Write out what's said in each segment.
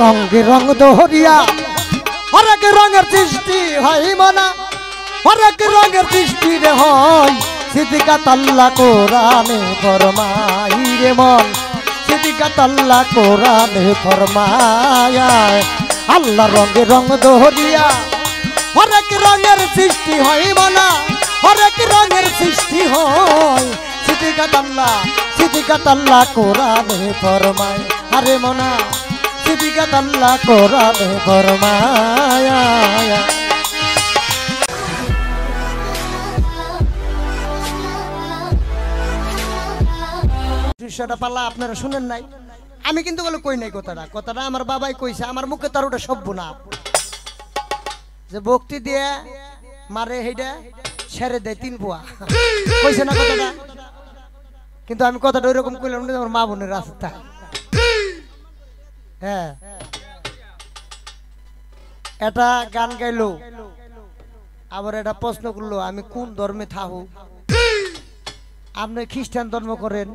রঙে রঙ দহরিয়া হরেক রঙের সৃষ্টি হয় মনা হরেক রঙের সৃষ্টি রে হয় সিদ্দিকাত আল্লাহ কোরআনে ফরমাই রে মন সিদ্দিকাত আল্লাহ কোরআনে ফরমায় আল্লাহ রঙে রঙ দহরিয়া হরেক রঙের সৃষ্টি হয় মনা হরেক রঙের সৃষ্টি হয় সিদ্দিকাত আল্লাহ কোরআনে ফরমায় আরে মনা সিদ্দিকাত আল্লাহ কোরআনে ফরমায় দৃশ্যটা পাল্লা আপনারা শুনেন নাই আমি কিন্তু বলে কই নাই কথাটা আমার বাবাই কইছে আমার মুখে তার ওটা সভ্য না যে ভক্তি দিয়ে মারে হেইটা ছেড়ে দেয় 3 পোয়া কইছে না কথাটা কিন্তু আমি কথাটা ওইরকম কইলাম না আমার মা বোনের রাস্তা হ্যাঁ এটা গান গাইলো আবার এটা প্রশ্ন করলো আমি কোন ধর্মে থাকু আপনি খ্রিস্টান ধর্ম করেন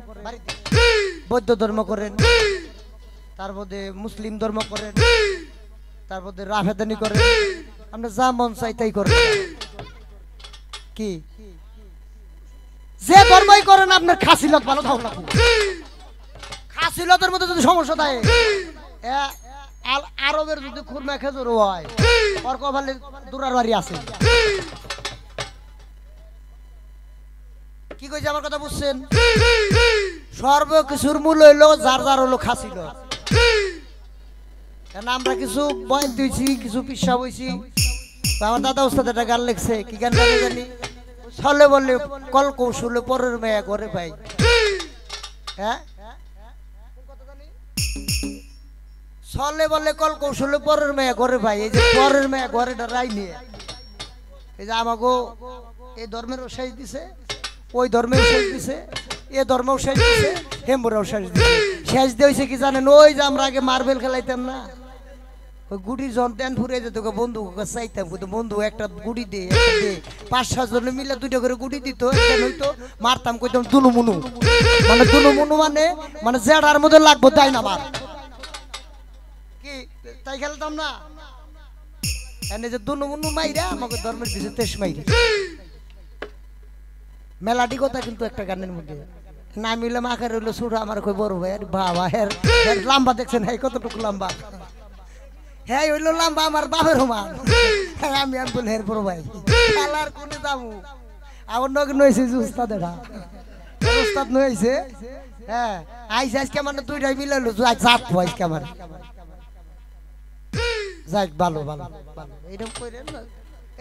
বৌদ্ধ ধর্ম করেন তার মধ্যে মুসলিম ধর্ম করেন তার মধ্যে রাফেদানি করেন আপনি যা মন চাই তাই করেন কি যে ধর্মই করেন আপনার খাসিলত ভালো থাকুক না খাসিলতের মধ্যে যদি সমস্যা থাকে আরবের যদি খুরমা খেজুর হয় ওর কপালে দুরার বাড়ি আছে কি কইছে আমার কথা বুঝছেন সর্বকিছুর মূল হইলো যার যার হলো খাসিলত কারণ আমরা কিছু বয়ান দিয়েছি কিছু পিসাব হয়েছি আমার দাদা ওস্তাদ একটা গান লিখছে কি গান জানি চলে বললে কল কৌশলে পরের মেয়া ঘরে পাই হ্যাঁ চলে বললে কল কৌশলে পরের মেয়া ঘরে পাই এই যে পরের মেয়া ঘরে রাই নিয়ে এই যে আমাকে এই ধর্মেরও শেষ দিছে ওই ধর্মেও শেষ দিছে এ ধর্মেও শেষ দিছে হেমবুরাও শেষ দিছে শেষ দিয়েছে কি জানেন ওই যে আমরা আগে মার্বেল খেলাইতাম না ওই গুড়ি যখন তেন ফুরে যেত বন্ধু চাইতাম কিন্তু বন্ধু একটা গুড়ি দে 5-7 জন মিলে 2টা করে গুড়ি দিত হইতো মারতাম কইতাম দুলুমুনু মানে জেডার মধ্যে লাগবো তাই না মার কি তাই খেলতাম না এনে যে দুলুমুনু মাইরা আমাকে ধর্মের দিছে 23 মাইরা মেলাডি কথা কিন্তু একটা গানের মধ্যে না মিলে মাখার হইলো ছোট আমার কই বড় ভাই আরে বাবা হের লম্বা দেখছেন হ্যাঁ কতটুকু লম্বা হ্যাঁ হইলো লম্বা আমার বাপের সমান আমি বলি হের বড় ভাই খেলার কোনে যাবো আমার নগে নইছে উস্তাদ এটা উস্তাদ নইছে হ্যাঁ আইসা আজকে মানে 2টাই মিলাইলো জাত আজকে আমার যাক ভালো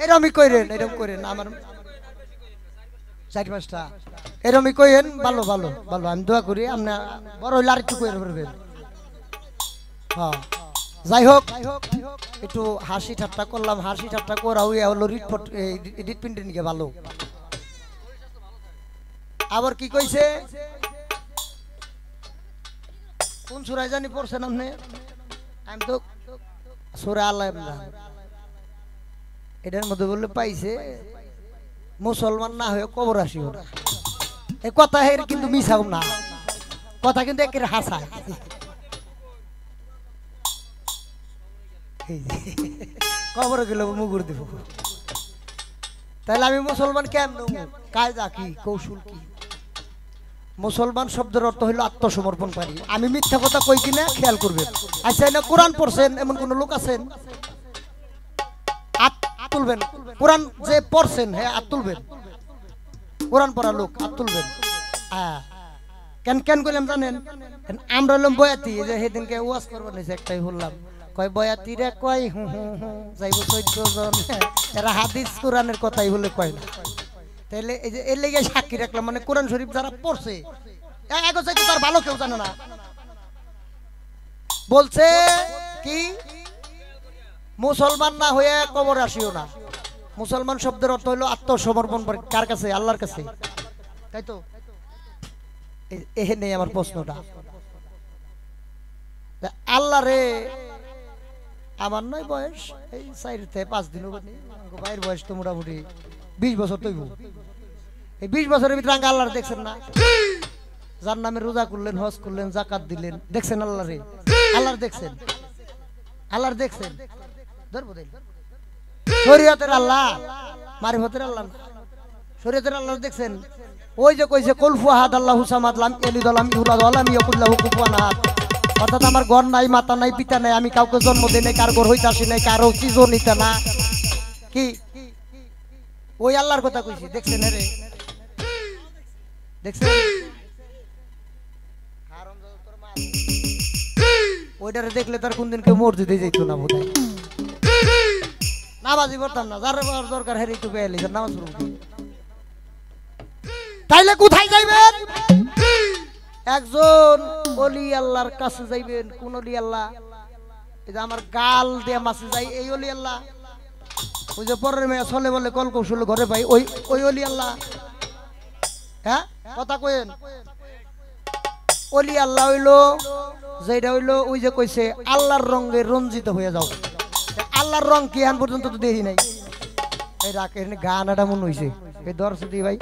এরকম করেন আমার 4-5টা এরকমই কইেন ভালো আমি দোয়া করি আপনি বড় হইলে আর একটু কইরে পারবেন হ্যাঁ যাই হোক একটু হাসি ঠাট্টা করলাম হাসি ঠাট্টা করা হইয়া হলো হৃৎপিণ্ড নিকে ভালো আবার কি কইছে কোন সূরা জানি পড়ছেন আপনি আমি তো সূরা আল ইমরান এটার মধ্যে বললে পাইছে মুসলমান না হয়ে কবর আসিও না এই কথা হের কিন্তু মিছাও না কথা কিন্তু একেবারে হাসায় কবর গেল মুগুর দিব তাহলে আমি মুসলমান কেমন কায়দা কি কৌশল কি মুসলমান শব্দের অর্থ হলো আত্মসমর্পণকারী আমি মিথ্যা কথা কই কিনা খেয়াল করবেন আচ্ছা না কোরআন পড়ছেন এমন কোন লোক আছেন তুলবেন কোরআন যে পড়ছেন হ্যাঁ হাত তুলবেন কোরআন পড়া লোক হাত তুলবেন কেন কইলাম জানেন আমরা হলাম বয়াতি যে সেদিনকে ওয়াজ করবো নিছে একটাই বললাম কয় বয়াতি রে কয় যাইব 14 জন এরা হাদিস কোরআনের কথাই বলে কয় না তাহলে এই যে এর লেগে সাক্ষী রাখলাম মানে কোরআন শরীফ যারা পড়ছে এগো চাইতে তার ভালো কেউ জানে না বলছে কি মুসলমান না হয়ে কবর আসিও না মুসলমান শব্দের অর্থ হলো আত্মসমর্পণ কার কাছে আল্লাহর কাছে তাই তো এখানে আমার প্রশ্নটা আল্লাহ রে আমার নয় বয়স এই 4-5 দিন ভাইয়ের বয়স তো মোটামুটি 20 বছর তৈব এই 20 বছরের ভিতরে আল্লাহর দেখছেন না যার নামে রোজা করলেন হজ করলেন জাকাত দিলেন দেখছেন আল্লাহ রে আল্লাহর দেখছেন আল্লাহর দেখছেন ধরবো দেন শরীয়তের আল্লাহ মারিফতের আল্লাহ শরীয়তের আল্লাহ দেখছেন ওই যে কইছে কুলফু আহাদ আল্লাহু সামাদ লাম ইয়ালিদ ওয়া লাম ইউলাদ ওয়া লাম ইয়াকুল লাহু কুফুয়ান আহাদ অর্থাৎ আমার ঘর নাই মাথা নাই পিতা নাই আমি কাউকে জন্ম দেই নাই কার ঘর হইতে আসি নাই কারো চিজও নিতে না কি ওই আল্লাহর কথা কইছি দেখছেন রে দেখছেন ওইটারে দেখলে তার কোনদিন কেউ মসজিদে যাইতো না বোধহয় নামাজি পড়তাম না যার দরকার হেরে একটু পেয়ে লিখে নামাজ পড়ব তাইলে কোথায় যাইবেন একজন ওলি আল্লাহর কাছে যাইবেন কোন ওলি আল্লাহ এই যে আমার গাল দিয়ে মাছে যাই এই ওলি আল্লাহ ওই যে পরের মেয়ে চলে বলে কল কৌশল ঘরে পাই ওই ওই ওলি আল্লাহ হ্যাঁ কথা কইেন ওলি আল্লাহ হইলো যেটা হইলো ওই যে কইছে আল্লাহর রঙে রঞ্জিত হয়ে যাও আল্লাহর রং কি এখন পর্যন্ত তো দেখি নাই এই রাখে গানাটা মনে হইছে এই দর্শক দি ভাই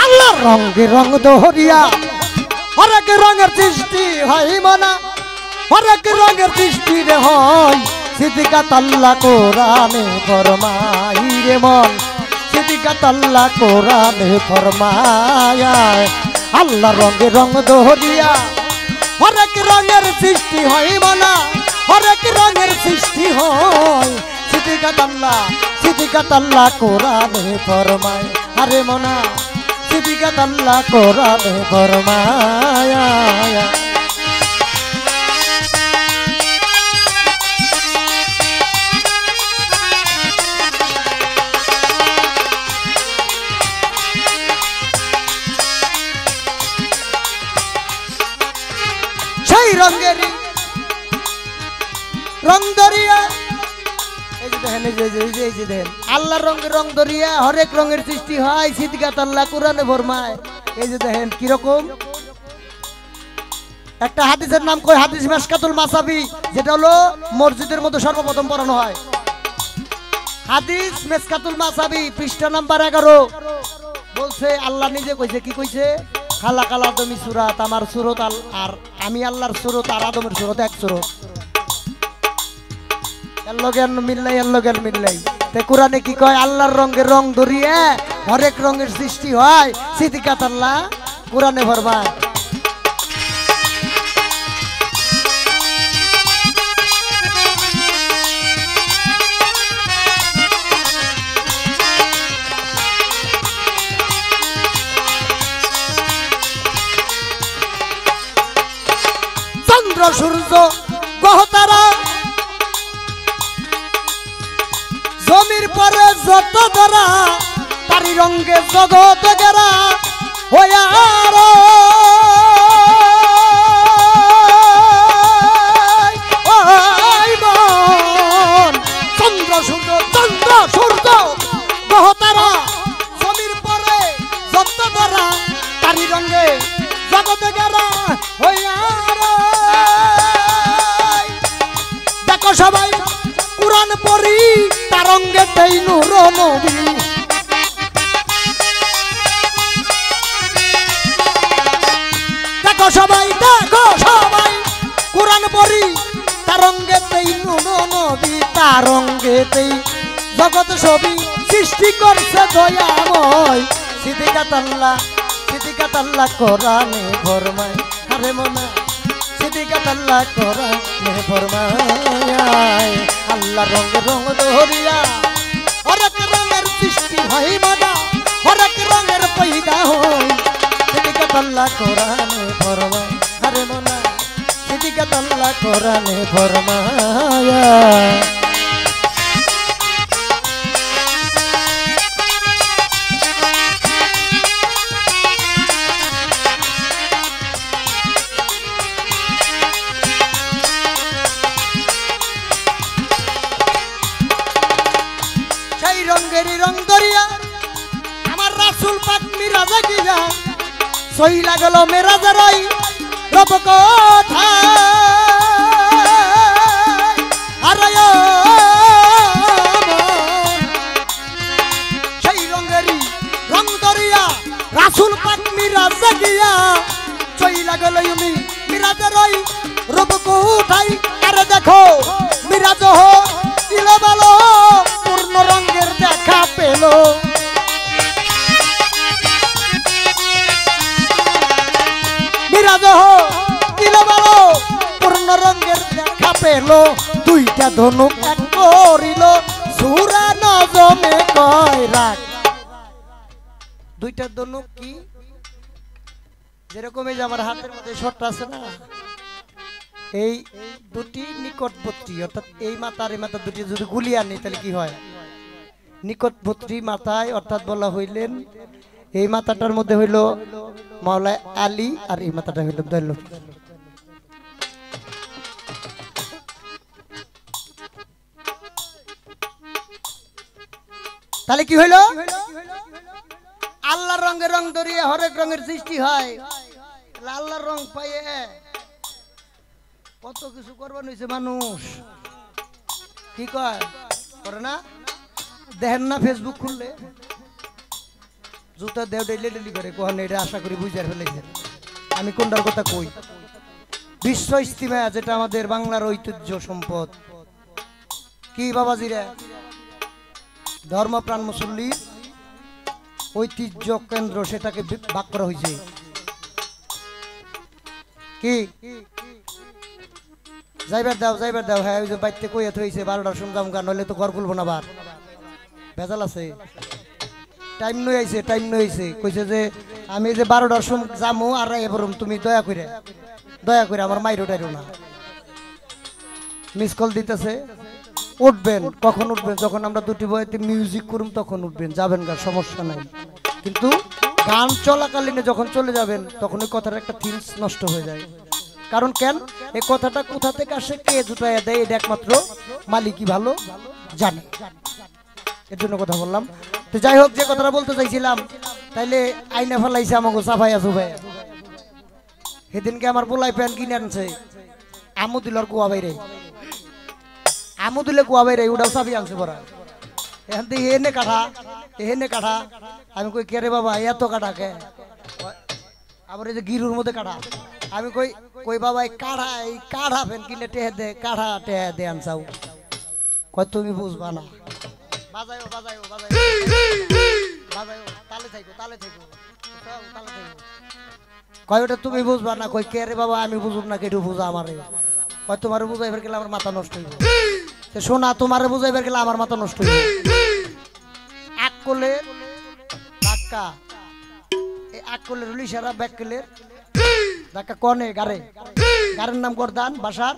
আল্লাহর রঙে রং দহরিয়া হরেক রঙের সৃষ্টি হয় মানা হরেক রঙের সৃষ্টি রে হয় সিদ্দিকাত আল্লাহ কোরআনে ফরমাই রে মন সিদ্দিকাত আল্লাহ কোরআনে ফরমায় আল্লাহ রঙে রং দহরিয়া হরেক রঙের সৃষ্টি হয় মানা হরেক রঙের সৃষ্টি হয় সিদ্দিকাত আল্লাহ কোরআনে ফরমায় আরে মনা সিদ্দিকাত আল্লাহ কোরআনে ফরমায় সেই রঙের রং দরিয়া এই যে দেখেন এই যে দেখেন আল্লাহর রঙের রং দরিয়া হরেক রঙের সৃষ্টি হয় সিদ্দিকাত আল্লাহ কোরআনে ফরমায় এই যে দেখেন কি রকম একটা হাদিসের নাম কই হাদিস মিশকাতুল মাসাবি যেটা হলো মসজিদের মধ্যে সর্বপ্রথম পড়ানো হয় হাদিস মিশকাতুল মাসাবি পৃষ্ঠা নাম্বার 11 বলছে আল্লাহ নিজে কইছে কি কইছে খালাকাল আদমি সূরাত আমার সূরত আর আমি আল্লাহর সূরত আর আদমের সূরত এক সূরত এল্লোগেন মিললাই তে কোরআনে কি কয় আল্লাহর রঙের রং ধরিয়ে হরেক রঙের সৃষ্টি হয় সিদ্দিকাত আল্লাহ কোরআনে ফরমায় চন্দ্র সূর্য গ্রহ তারা জমির পরে যত ধরা তারি রঙে জগৎ গেরা হইয়ার চন্দ্র সূর্য গ্রহ তারা জমির পরে যত ধরা তারি রঙে জগৎ গেরা হইয়ার দেখো সবাই কোরআন পড়ি তারঙ্গে দেই নূর নবী দেখো সবাই কোরআন পড়ি তারঙ্গে দেই নূর নবী তারঙ্গে দেই জগৎ ছবি সৃষ্টি করছে দয়াময় সিদ্দিকাত আল্লাহ কোরআনে ফরমায় আরে মনা সিদ্দিকাত আল্লাহ কোরআনে ফরমায় আল্লাহ রঙে রং দহরিয়া হরেক রঙের সৃষ্টি হয় মানা হরেক রঙের পয়দা হয় সিদ্দিকাত আল্লাহ কোরআনে ফরমায় আরে মনা সিদ্দিকাত আল্লাহ কোরআনে ফরমায় রং দরিয়া আমার রাসূল পাক মিরাজে গিয়া সইলা গেল মেরাজের ওই রব কথা আরে দেখো মিরাজ দিল ভালো পূর্ণ রঙের দেখা পেল মিরাজ দিল ভালো পূর্ণ রঙের দেখা পেল দুইটা ধনুক এক করিল সুরা নজমে কয় রাখ দুইটা ধনুক কি যেরকম এই যে আমার হাতের মধ্যে শটটা আছে না এই দুটি নিকটবর্তী অর্থাৎ এই মাথার এই মাথা দুটি যদি গুলি আনি তাহলে কি হয় নিকটবর্তী মাথায় অর্থাৎ বলা হইলেন এই মাথাটার মধ্যে হইল মাওলা আলী আর এই মাথাটা হইল দয়াল তাহলে কি হইল আল্লাহর রঙে রং ধরিয়ে হরেক রঙের সৃষ্টি হয় আল্লাহর রং পাইয়ে কত কিছু করবার হয়েছে মানুষ কি কয় করে না দেখেন না ফেসবুক খুললে জুতা দেও ডেলি ডেলি করে কোন এটা আশা করি বুঝার ফেলেছেন আমি কোনটার কথা কই বিশ্ব ইস্তিমা যেটা আমাদের বাংলার ঐতিহ্য সম্পদ কি বাবাজিরা ধর্মপ্রাণ মুসল্লি ঐতিহ্য কেন্দ্র সেটাকে ভাগ করা হয়েছে কি যাইবার দাও হ্যাঁ ওই যে বাইতে কইয়া থইছে 12টার সময় যাম গান হলে তো ঘর খুলবো না বার ভেজাল আছে টাইম নই আইছে কইছে যে আমি যে 12টার সময় যামু আর এবারম তুমি দয়া করে আমার মাইরো টাইরো না মিস কল দিতেছে উঠবেন কখন উঠবেন যখন আমরা দুটি বইতে মিউজিক করুম তখন উঠবেন যাবেন গা সমস্যা নাই কিন্তু গান চলাকালীনে যখন চলে যাবেন তখন ওই কথার একটা থিমস নষ্ট হয়ে যায় কারণ কেন এই কথাটা কোথা থেকে আসে কে জুটাইয়া দেয় এটা একমাত্র মালিকই ভালো জানে এর জন্য কথা বললাম তো যাই হোক যে কথাটা বলতে চাইছিলাম তাইলে আইনা ফেলাইছে আমাকে সাফাইয়া সুফাইয়া সেদিনকে আমার পোলাই প্যান কিনে আনছে আমু দিলর কুয়া বাইরে আমু দিলে কুয়া বাইরে ওটাও চাবি আনছে পড়া এখন তো এহেনে কাঠা আমি কই কে রে বাবা এত কাঠা কে আবার এই যে গিরুর মধ্যে কাঠা আমি কই বাবা এই কাঠা ফেন কিনে টেহে দে কাঠা টেহে দে আনসাও কই তুমি বুঝবা না বাজায়ো তালে থাকো কই ওটা তুমি বুঝবা না কই কে রে বাবা আমি বুঝুম না কেটু বুঝা আমারে কই তোমারে বুঝাইবার গেলে আমার মাথা নষ্ট হইব তো শোনা তোমারে বুঝাইবার গেলে আমার মাথা নষ্ট হইব আকলের ধাক্কা এই আকলের উলিশারা ব্যাকলের ধাক্কা কনে গারের নাম গর্দান বাসার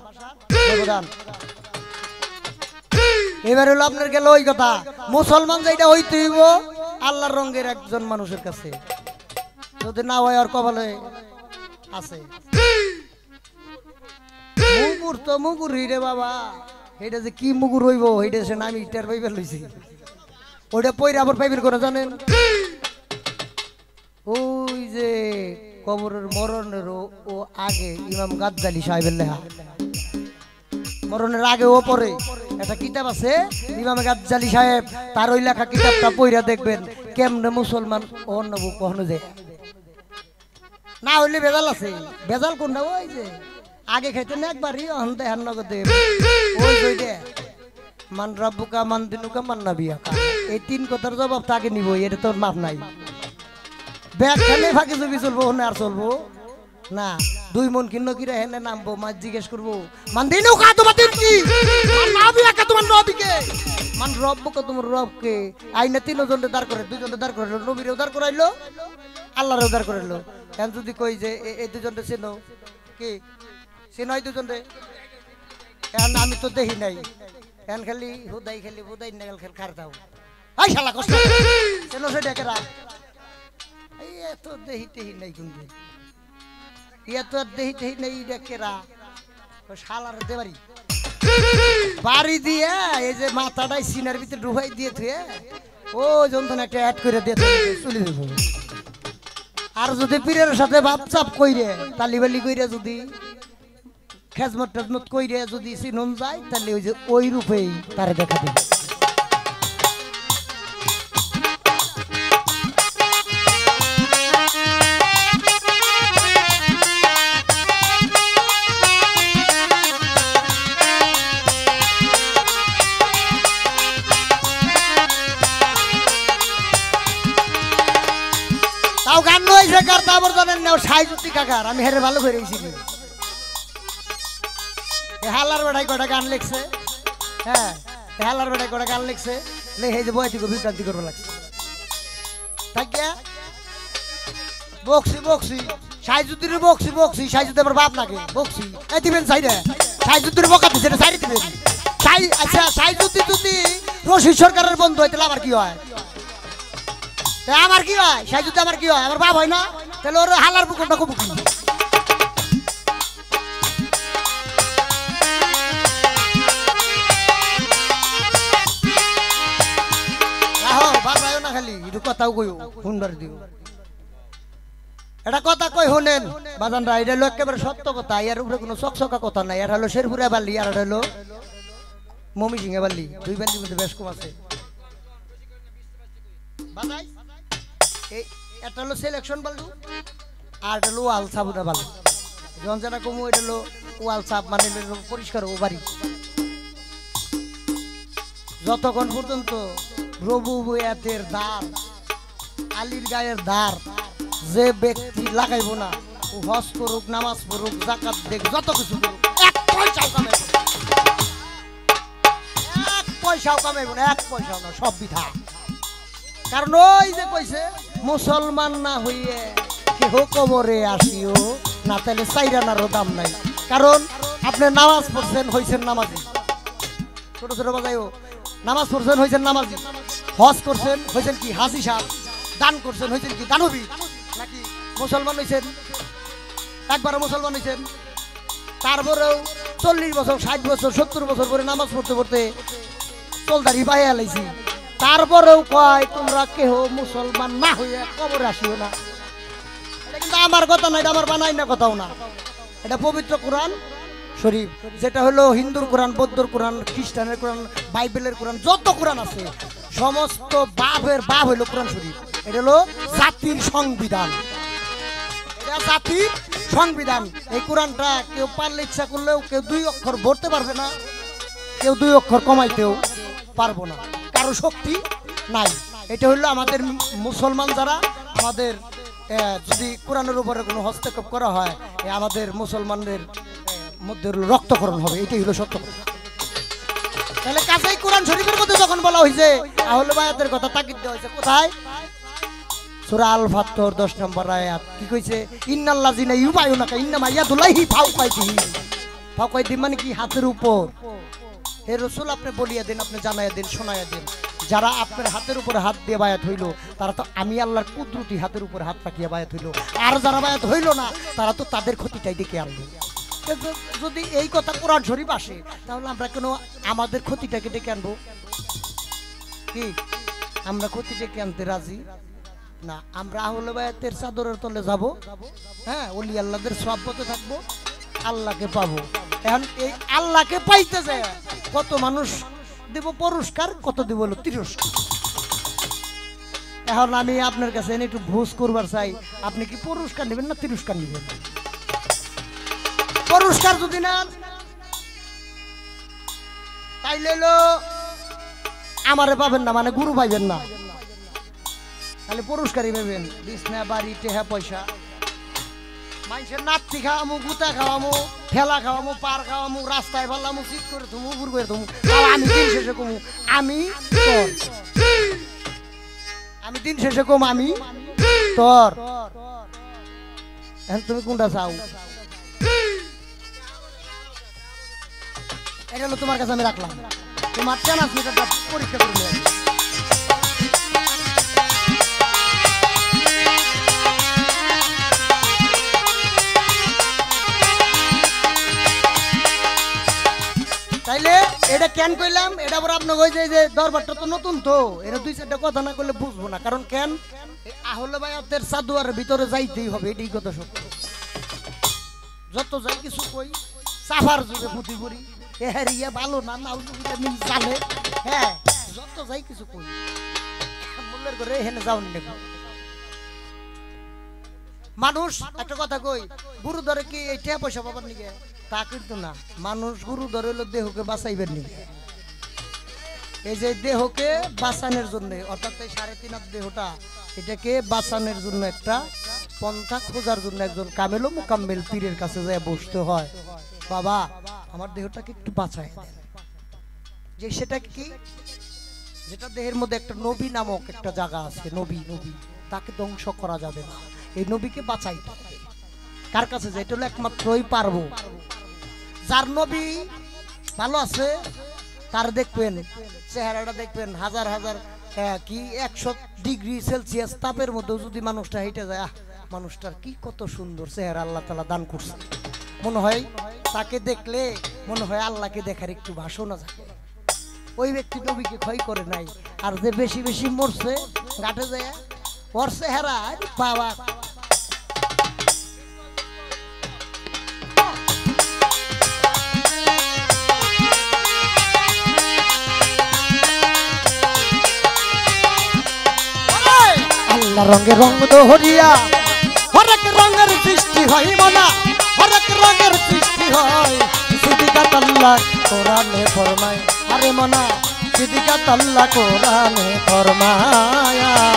গর্দান এবার হলো আপনার গেল ওই কথা মুসলমান যেটা হইতে হইব আল্লাহর রঙের একজন মানুষের কাছে যদি না হয় আর কপালে আছে মুগুর তো মুগুর রে বাবা এটা যে কি মুগুর হইব এটা সে আমি ইটার পাইবার লইছি ওইটা পয়রা আবার পাইবের করে জানেন ওই যে কবরের মরণের ও আগে ইমাম গাজ্জালি সাহেবের লেখা মরণের আগে ও পরে একটা কিতাব আছে ইমাম গাজ্জালি সাহেব তার ওই লেখা কিতাবটা পয়রা দেখবেন কেমনে মুসলমান অন্য কখনো যায় না হইলে বেজাল আছে বেজাল কোনটা ওই যে আগে খাইতে না একবারই অন্তে হান নগদে ওই দে মান রাব্বুকা মান দিনুকা মান নাবিয়াকা এই তিন কথার জবাব তাকে নিব এটা তোর মাপ নাই ব্যাগ খালে ফাঁকি চুপি চলবো না আর চলবো না দুই মন কিন্ন কিরা হেনে নামবো মা জিজ্ঞেস করবো মান দিনুকা তোমার দিন কি মান নাবিয়াকা তোমার নবীকে মান রব্বুকা তোমার রবকে আইনা তিনজনকে দাঁড় করে দুইজনকে দাঁড় করে নবীরে উদ্ধার করাইলো আল্লাহরে উদ্ধার করাইলো এখন যদি কই যে এই দুজনকে চেনো কি চেনো এই দুজনকে এখন আমি তো দেখি নাই এখন খালি হুদাই না খেল খার দাও আই শালা কষ্ট চেনো সে ডেকেরা এই এত দেহি টেহি নাই কিন্তু এত দেহি টেহি নাই ডেকেরা শালার দেবারি বাড়ি দিয়ে এই যে মাথাটাই সিনার ভিতরে ডুবাই দিয়ে থুয়ে ও যন্ত্রণা একটা অ্যাড করে দিয়ে চলে যাবো আর যদি পীরের সাথে বাপচাপ কইরে তালিবালি কইরে যদি খেজমত টেজমত কইরে যদি চিনুন যায় তাহলে ওই যে ওই রূপেই তারে দেখা দেবে কার তা আবার জানেন না সাইজুতি কাকার আমি হেরে ভালো করে গেছি হালার বেড়াই কটা গান লিখছে হ্যাঁ হালার বেড়াই কটা গান লিখছে লেখে যে বয়সী বিভ্রান্তি করবো লাগছে থাকিয়া বকছি বকছি সাইজুদ্দির বকছি সাইজুদ্দি আমার বাপ লাগে বকছি এই দিবেন সাইডে সাইজুদ্দির বকা দিচ্ছে সাইডে দিবেন আচ্ছা সাইজুদ্দি যদি রশিদ সরকারের বন্ধু হয় তাহলে আমার কি হয় আমার কি হয় সাইজুদ্দি আমার কি হয় আমার বাপ হয় না তাহলে ওর হালার বুকটা খুব খালি একটু কথাও কইও সুন্দর দিও এটা কথা কই শুনেন বাজানরা এটা হলো একেবারে সত্য কথা এর উপরে কোনো চকচকা কথা নাই এটা হলো শেরপুরা বালি আর এটা হলো মমি সিংহে বালি দুই বালির মধ্যে বেশ কম আছে বাজাই এই এটা হলো সিলেকশন বালু আর এটা হলো ওয়াল সাবুনা বালু যখন যেটা কমু এটা হলো ওয়াল সাপ মানে পরিষ্কার ও বাড়ি যতক্ষণ পর্যন্ত রবু বয়াতের দ্বার আলীর গায়ের দ্বার যে ব্যক্তি লাগাইব না ও হজ করুক নামাজ পড়ুক জাকাত দেখ যত কিছু করুক এক পয়সাও কামাইব এক পয়সাও কামাইব না এক পয়সাও না সব বিধা কারণ ওই যে কইছে মুসলমান না হইয়ে কেহ কবরে আসিও না তাহলে চাইরানারও দাম নাই কারণ আপনি নামাজ পড়ছেন হইছেন নামাজি ছোট ছোট বাজাইও নামাজ পড়ছেন হয়েছেন নামাজি হজ করছেন হয়েছেন কি হাজি সাহেব দান করছেন হয়েছেন কি দানবী নাকি মুসলমান হয়েছেন একবার মুসলমান হয়েছেন তারপরেও 40 বছর 60 বছর 70 বছর পরে নামাজ পড়তে পড়তে চলদারি পায়ে আলাইছি তারপরেও কয় তোমরা কেহ মুসলমান না হয়ে কবরে আসিও না এটা কিন্তু আমার কথা না এটা আমার বানাই না কথাও না এটা পবিত্র কোরআন শরীফ যেটা হলো হিন্দুর কোরআন বৌদ্ধর কোরআন খ্রিস্টানের কোরআন বাইবেলের কোরআন যত কোরআন আছে সমস্ত বাপের বাপ হইলো কোরআন শরীফ এটা হলো জাতির সংবিধান এটা জাতির সংবিধান এই কোরআনটা কেউ পারলে ইচ্ছা করলেও কেউ 2 অক্ষর ভরতে পারবে না কেউ 2 অক্ষর কমাইতেও পারবো না কারো শক্তি নাই এটা হলো আমাদের মুসলমান যারা আমাদের যদি কোরআনের উপরে কোনো হস্তক্ষেপ করা হয় আমাদের মুসলমানদের মধ্যে রক্তকরণ হবে এটাই হলো সত্য তাহলে কাছেই কোরআন শরীফের মধ্যে যখন বলা হয়েছে আহলে বায়াতের কথা তাকিদ দেওয়া হয়েছে কোথায় সূরা আল ফাতর 10 নম্বর আয়াত কি কইছে ইন্নাল্লাযিনা ইউবায়ুনাকা ইন্নামা ইয়াদুল্লাহি ফাওকাইদি মানে কি হাতের উপর হে রাসূল আপনি বলিয়া দেন আপনি জানাইয়া দেন শোনাইয়া দেন যারা আপনার হাতের উপরে হাত দিয়ে বায়াত হইল তারা তো আমি আল্লাহর কুদরতি হাতের উপরে হাত রাখিয়া বায়াত হইল আর যারা বায়াত হইল না তারা তো তাদের ক্ষতিটাই ডেকে আনলো যদি এই কথা কোরআন শরীফ আসে তাহলে আমরা কেন আমাদের ক্ষতিটাকে ডেকে আনবো কি আমরা ক্ষতি ডেকে আনতে রাজি না আমরা আহলে বায়াতের চাদরের তলে যাব হ্যাঁ ওলি আল্লাহদের সহবতে থাকবো আল্লাহকে পাবো এখন এই আল্লাহকে পাইতে যায় কত মানুষ দেব পুরস্কার কত দেব হলো তিরস্কার এখন আমি আপনার কাছে একটু ভোজ করবার চাই আপনি কি পুরস্কার নেবেন না তিরস্কার নেবেন পুরস্কার যদি নেন তাইলে আমারে পাবেন না মানে গুরু পাইবেন না তাহলে পুরস্কারই পাবেন বিছনা বাড়ি টেহা পয়সা মানুষের নাতি খাওয়ামু গুতা খাওয়ামু ঠেলা খাওয়ামু পার খাওয়ামু রাস্তায় ফেলামু চিট করে থুমু বুর করে থুমু আমি দিন শেষে কমু আমি তোর আমি দিন শেষে কম আমি তোর এখন তুমি কোনটা চাও এটা হলো তোমার কাছে আমি রাখলাম তোমার চানাচ মিটারটা পরীক্ষা করে নিয়ে তাইলে এটা কেন কইলাম এটা পর আপনি কই যে দরবারটা তো নতুন তো এটা 2-4টা কথা না কইলে বুঝবো না কারণ কেন আহলে বায়াতের চাদুয়ারের ভিতরে যাইতেই হবে এটাই কথা সত্য যত যাই কিছু কই সাফার যুগে ফুটি করি এহারিয়া ভালো না নাউজুবিল্লাহ মিন জালে হ্যাঁ যত যাই কিছু কই মূল্যের করে এখানে যাওন নেব মানুষ একটা কথা কই গুরু ধরে কি এই টাকা পয়সা পাবার নিগে তা কিন্তু না মানুষ গুরু ধরে হলো দেহকে বাঁচাইবার নিগে এই যে দেহকে বাঁচানোর জন্য অর্থাৎ এই 3.5 হাত দেহটা এটাকে বাঁচানোর জন্য একটা পন্থা খোঁজার জন্য একজন কামেল ও মুকাম্মেল পীরের কাছে যায় বসতে হয়। বাবা আমার দেহটাকে একটু বাঁচায় দেন। যে সেটা কি, যেটা দেহের মধ্যে একটা নবী নামক একটা জায়গা আছে, নবী তাকে ধ্বংস করা যাবে না, এই নবীকে বাঁচাইতে হবে। কার কাছে যায়? এটা হলো একমাত্রই পারবো যার নবী ভালো আছে, তার দেখবেন চেহারাটা দেখবেন হাজার হাজার কি 100 ডিগ্রি সেলসিয়াস তাপের মধ্যেও যদি মানুষটা হেঁটে যায়, মানুষটার কি কত সুন্দর চেহারা আল্লাহ তাআলা দান করছে। মনে হয় তাকে দেখলে মনে হয় আল্লাহকে দেখার একটু ভাষণও থাকে। ওই ব্যক্তি নবীকে ক্ষয় করে নাই। আর যে বেশি বেশি মরছে ঘাটে যায়, ওর চেহারা বাবা আল্লাহ রঙে রঙ দোহরিয়া, হরেক রঙের সৃষ্টি হয় মনা, হরেক রঙের সৃষ্টি হয়। সিদ্দিকাত আল্লাহ কোরআনে ফরমায়, আরে মনা সিদ্দিকাত আল্লাহ কোরআনে ফরমায়।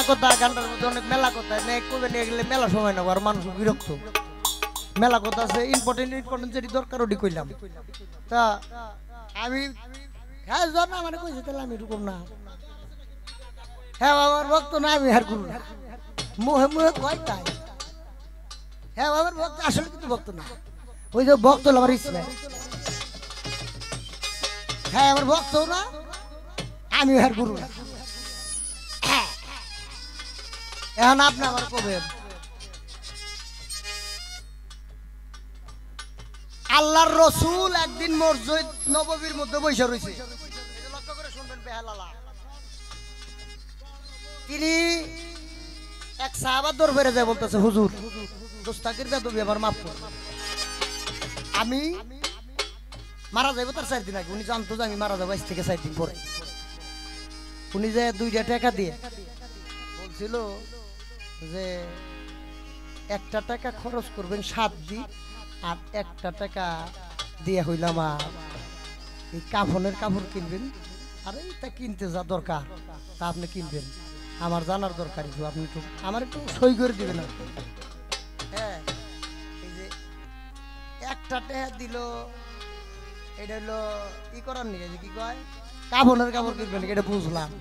কথা গানটার মধ্যে অনেক মেলা কথা কবে নিয়ে গেলে মেলা সময় না, আর মানুষ বিরক্ত। মেলা কথা আছে, ইম্পর্টেন্ট যেটি দরকার ওটি কইলাম। তা আমি হ্যাঁ না মানে কইছে তাহলে আমি এরকম না, হ্যাঁ আমার ভক্ত না, আমি আর করব না, মুহে মুহে কয় তাই। হ্যাঁ আমার ভক্ত আসলে কিন্তু ভক্ত না, ওই যে ভক্ত হলো আমার ইসলাম। হ্যাঁ আমার ভক্ত না, আমি আর করব না। এখন আপনি আমার কবেন আল্লাহর রসুল একদিন মসজিদ নববীর মধ্যে বসে রয়েছে, লক্ষ্য করে শুনবেন বেহালালা। তিনি এক সাহাবার দরবারে যায়, বলতেছে হুজুর দোস্তাকির বেদবি আবার মাফ করুন, আমি মারা যাবো তার 4 দিন আগে। উনি জানতো যে আমি মারা যাবো 5 থেকে 4 দিন পরে। উনি যে 2টা টাকা দিয়ে বলছিল যে 1টা টাকা খরচ করবেন 7 দিন, আর 1টা টাকা দিয়ে হইলাম এই কাফনের কাপড় কিনবেন, আর এইটা কিনতে যা দরকার তা আপনি কিনবেন, আমার জানার দরকার, আপনি একটু আমার একটু সই করে দিবেন। হ্যাঁ এই যে 1টা টাকা দিল, এটা হলো ই করার নিয়ে কি কয় কাফনের কাপড় কিনবেন, এটা বুঝলাম।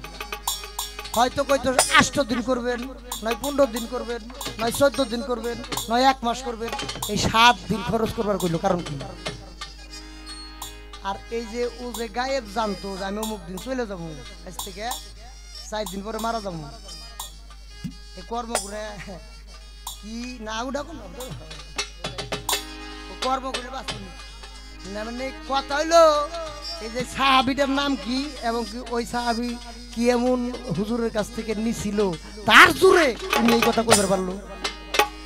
হয়তো কইতো 8 দিন করবেন, নয় 15 দিন করবেন, নয় 14 দিন করবেন, নয় 1 মাস করবেন, এই 7 দিন খরচ করবার কইলো কারণ কি? আর এই যে ও যে গায়েব জানতো যে আমি অমুক দিন চলে যাবো, আজ থেকে 4 দিন পরে মারা যাবো, এই কর্ম করে কি না উঠা কোন কর্ম করে বাঁচুন না। মানে কথা হইলো এই যে সাহাবিটার নাম কি এবং কি ওই সাহাবি কি এমন হুজুরের কাছ থেকে নিছিল তার জোরে তুমি এই কথা কইতে পারলো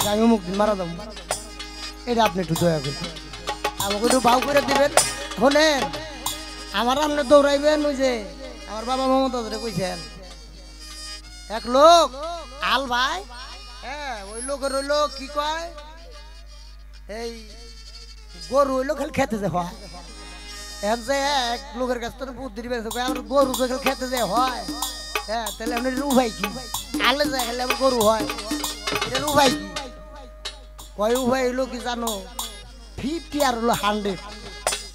যে আমি অমুক দিন মারা যাবো। এটা আপনি একটু দয়া করে আমাকে একটু ভাও করে দিবেন। শোনেন আমার আপনি দৌড়াইবেন, ওই যে আমার বাবা মমতা কইছেন এক লোক আল ভাই, হ্যাঁ ওই লোকের হইলো কি কয় এই গরু হইলো খালি খেতে যে হয়, এখন যে এক লোকের কাছ থেকে বুদ্ধি দিবে আমার গরু খালি খেতে যে হয়, হ্যাঁ তাহলে আপনি উভাই কি আলে যায় খালি আমার গরু হয়, এটা উভাই কি কয় উভাই হইলো কি জানো 50 আর হলো 100,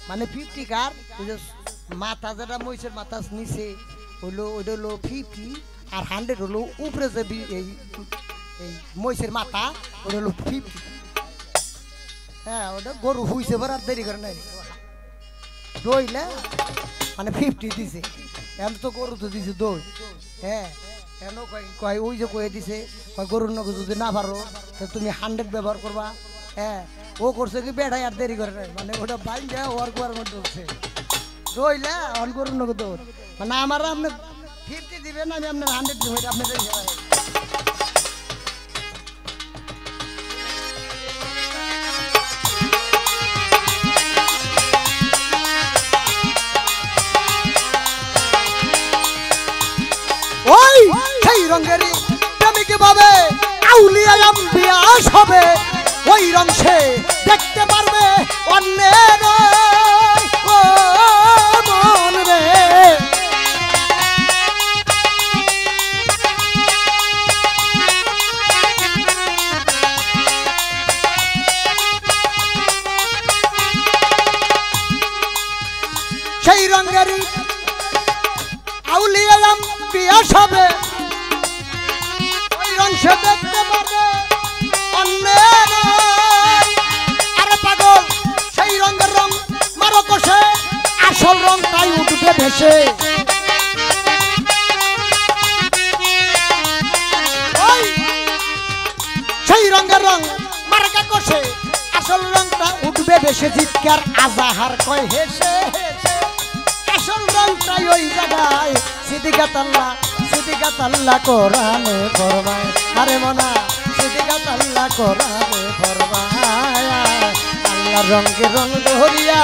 মানে 50 কার ওই যে মাথা যেটা মহিষের মাথা নিচে হইলো ওইটা হলো 50 আর 100 হলো উপরে যে এই মহিষের মাথা ওটা হলো 50। হ্যাঁ ওটা গরু হুইছে বার আর দেরি করে নাই দইলে মানে 50 দিছে, এখন তো গরু তো দিছে দই। হ্যাঁ কেন কয় ওই যে কয়ে দিছে কয় গরুর নগে যদি না পারো তো তুমি 100 ব্যবহার করবা। হ্যাঁ ও করছে কি বেড়াই আর দেরি করে নাই, মানে ওটা বাইন যায় ওর কুয়ার মধ্যে উঠছে দইলে অন গরুর নগে দৌড়, মানে আমার আপনি 50 দিবেন আমি আপনার 100 দিব, এটা আপনার ওই সেই রঙের আউলিয়া আম্বিয়া হবে ওই রং সে দেখতে পারবে অন্যের ও মন রে সেই রঙেরই আউলিয়া আম্বিয়া হবে ওই রং সে দেখতে পারবে অন্যের আরে পাগল সেই রঙের রং মারো কষে আসল রংটাই উঠবে ভেসে সেই রঙের রং মার্কা কষে আসল রংটা উঠবে ভেসে জিতকার আজাহার কয় হেসে হেসে আসল রংটাই ওই জায়গায় সিদ্দিকাত আল্লাহ কোরআনে ফরমায় আরে মনা সিদ্দিকাত আল্লাহ কোরআনে ফরমায় আল্লাহ রঙে রং ধরিয়া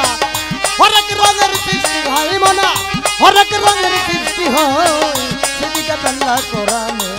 হরেক রঙের সৃষ্টি হয় মনা হরেক রঙের সৃষ্টি হয় সিদ্দিকাত আল্লাহ কোরআনে